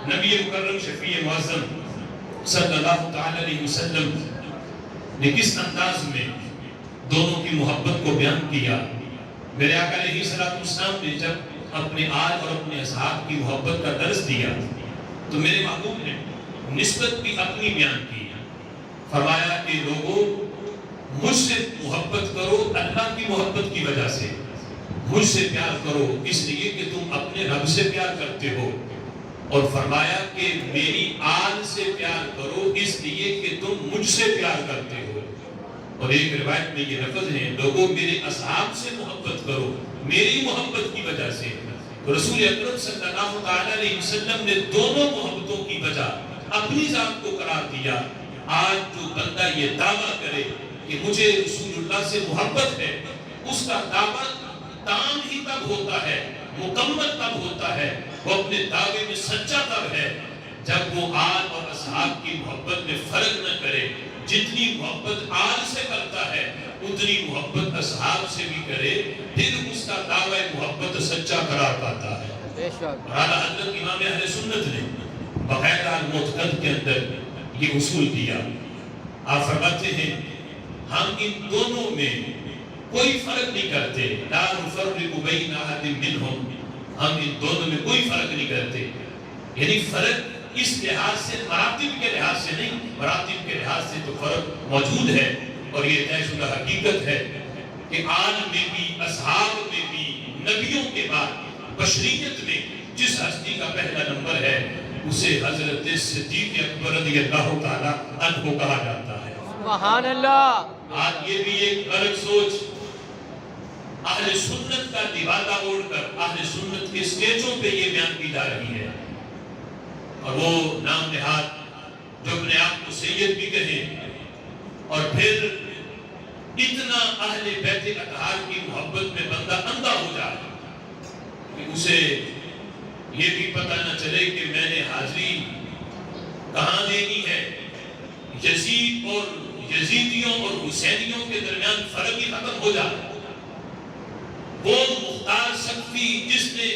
نبی مکرم شفیع معظم صلی اللہ تعالی علیہ وسلم نے کس انداز میں دونوں کی محبت کو بیان کیا. میرے آقا علیہ السلام نے جب اپنے آل اور اپنے اصحاب کی محبت کا درس دیا تو میرے محبوب نے نسبت بھی اپنی بیان کی. فرمایا کہ لوگوں مجھ سے محبت کرو اللہ کی محبت کی وجہ سے, مجھ سے پیار کرو اس لیے کہ تم اپنے رب سے پیار کرتے ہو, اور فرمایا کہ میری آل سے پیار کرو اس لیے کہ تم مجھ سے پیار کرتے ہو. اور ایک روایت میں یہ لفظ ہے لوگوں میرے اصحاب سے محبت کرو میری محبت کی وجہ سے. تو رسول اکرم صلی اللہ تعالی علیہ وسلم نے دونوں محبتوں کی وجہ اپنی ذات کو قرار دیا. آج جو بندہ یہ دعویٰ کرے کہ مجھے رسول اللہ سے محبت ہے, اس کا دعویٰ تام ہی تب ہوتا ہے, مکمل تب ہوتا ہے, وہ اپنے دعوے میں سچا تب ہے جب وہ آل اور اصحاب کی محبت میں فرق نہ کرے. جتنی محبت آل سے کرتا ہے اتنی محبت اصحاب سے بھی کرے, پھر اس کا دعوی محبت سچا قرار پاتا ہے. اعلیٰ حضرت امام اہل سنت نے بقاعدہ المعتقد کے اندر یہ اصول دیا. آپ فرماتے ہیں ہم ان دونوں میں کوئی فرق نہیں کرتے, لا نفرق بین احد منہم, ہم ان دونوں میں کوئی فرق نہیں کرتے. یعنی فرق اس لحاظ سے مراتب کے لحاظ سے نہیں, مراتب کے لحاظ سے تو فرق موجود ہے, اور یہ طے شدہ حقیقت ہے کہ آل میں بھی اصحاب میں بھی نبیوں کے بعد بشریت میں جس ہستی کا پہلا نمبر ہے اسے حضرت صدیق اکبر رضی اللہ تعالیٰ عنہ کہا جاتا ہے. سبحان اللہ. آج یہ بھی ایک غلط سوچ اہل سنت کا لبادہ اوڑھ کر اہل سنت کے سٹیجوں پہ یہ بیان کی جا رہی ہے, اور وہ نام نہاد جو اپنے آپ کو سید بھی کہیں, اور پھر اتنا اہل بیت اطہار کی محبت میں بندہ اندھا ہو جائے کہ اسے یہ بھی پتہ نہ چلے کہ میں نے حاضری کہاں دینی ہے. یزید اور یزیدیوں اور حسینیوں کے درمیان فرق ہی ختم ہو جائے. وہ مختار سقفی جس نے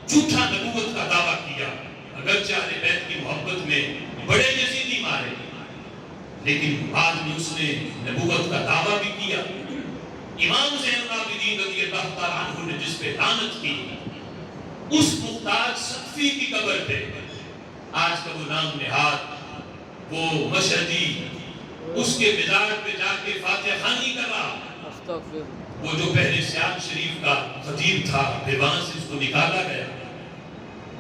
جھوٹا نبوت کا دعویٰ کیا, اگرچہ اہل بیت کی محبت میں بڑے یزیدی مارے, لیکن بعد میں اس نے نبوت کا دعویٰ بھی کیا. امام زین العابدین رضی اللہ تعالیٰ عنہ نے جس پہ لعنت کی, اس مختار سقفی کی قبر پہ آج کا وہ نام نہاد وہ مشہدی اس کے مزار پہ جا کے فاتحہ خوانی کر رہا. وہ جو پہلے سیال شریف کا خطیب تھا پھر وہاں سے اس کو نکالا گیا,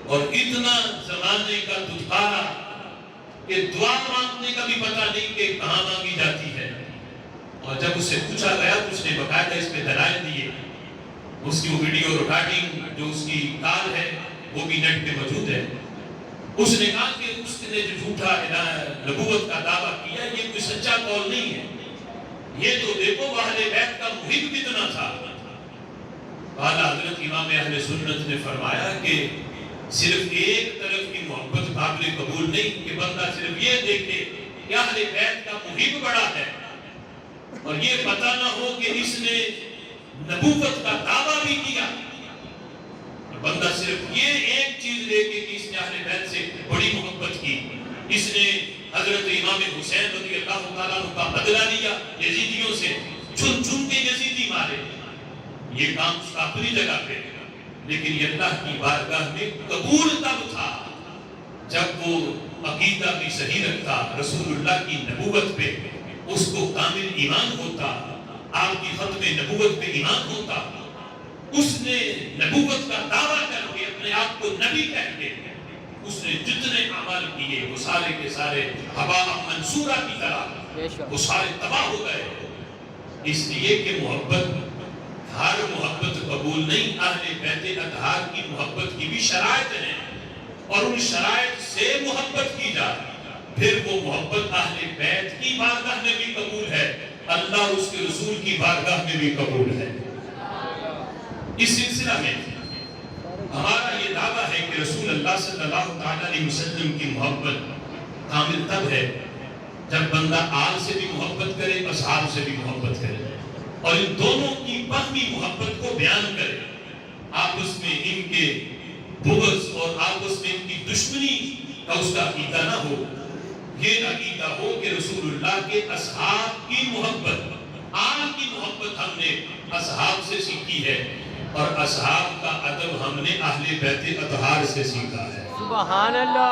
اور اتنا زمانے کا دھتکارا کہ دعا مانگنے کا بھی پتہ نہیں کہ کہاں مانگی جاتی ہے. اور جب اس سے پوچھا گیا تو اس نے باقاعدہ اس پہ دلائل دیے. اس کی وہ ویڈیو ریکارڈنگ جو اس کی کال ہے وہ بھی نیٹ پہ موجود ہے. اس نے کہا کہ اس نے جو جھوٹا نبوت کا دعویٰ کیا یہ کوئی سچا قول نہیں ہے, یہ تو دیکھو اہل بیت کا محب کتنا تھا. اعلیٰ حضرت امام اہل سنت نے فرمایا کہ صرف ایک طرف کی محبت قابل قبول نہیں کہ بندہ صرف یہ دیکھے کہ اہل بیت کا محب بڑا ہے, اور یہ پتہ نہ ہو کہ اس نے نبوت کا دعویٰ بھی کیا. بندہ صرف یہ ایک چیز لے کے کہ اس نے اہل بیت سے بڑی محبت کی, اس نے حضرت امام حسین رضی اللہ تعالیٰ عنہ کا بدلہ لیا, یزیدیوں سے چن چن کے یزیدی مارے. یہ کام اس کا اپنی جگہ پہ, لیکن یہ اللہ کی بارگاہ میں قبول تب تھا جب وہ عقیدہ بھی صحیح رکھتا, رسول اللہ کی نبوت پہ اس کو کامل ایمان ہوتا, آپ کی ختم نبوت پہ ایمان ہوتا. اس نے نبوت کا دعویٰ کر کے اپنے آپ کو نبی کہہ کے اس نے جتنے اعمال کیے وہ سارے کے سارے ہوا منصورہ کی طرح وہ سارے تباہ ہو گئے. اس لیے کہ محبت ہر محبت قبول نہیں, اہل بیت اطہار کی محبت کی بھی شرائط ہیں, اور ان شرائط سے محبت کی جائے پھر وہ محبت اہل بیت کی بارگاہ میں بھی قبول ہے, اللہ اور اس کے رسول کی بارگاہ میں بھی قبول ہے. اس سلسلہ میں ہمارا یہ دعویٰ ہے کہ رسول اللہ صلی اللہ تعالیٰ علیہ وسلم کی محبت کامل تب ہے جب بندہ آل سے بھی محبت کرے, اصحاب سے بھی محبت کرے, اور ان دونوں کی باہمی محبت کو بیان کرے, آپس میں ان کے بغض اور آپس آپس میں ان کی دشمنی کا اس کا عقیدہ نہ ہو، یہ عقیدہ ہو کہ رسول اللہ کے اصحاب کی محبت، آل کی محبت ہم نے اصحاب سے سیکھی ہے، اور اصحاب کا ادب ہم نے اہل بیت اطہار سے سیکھا ہے۔ سبحان اللہ۔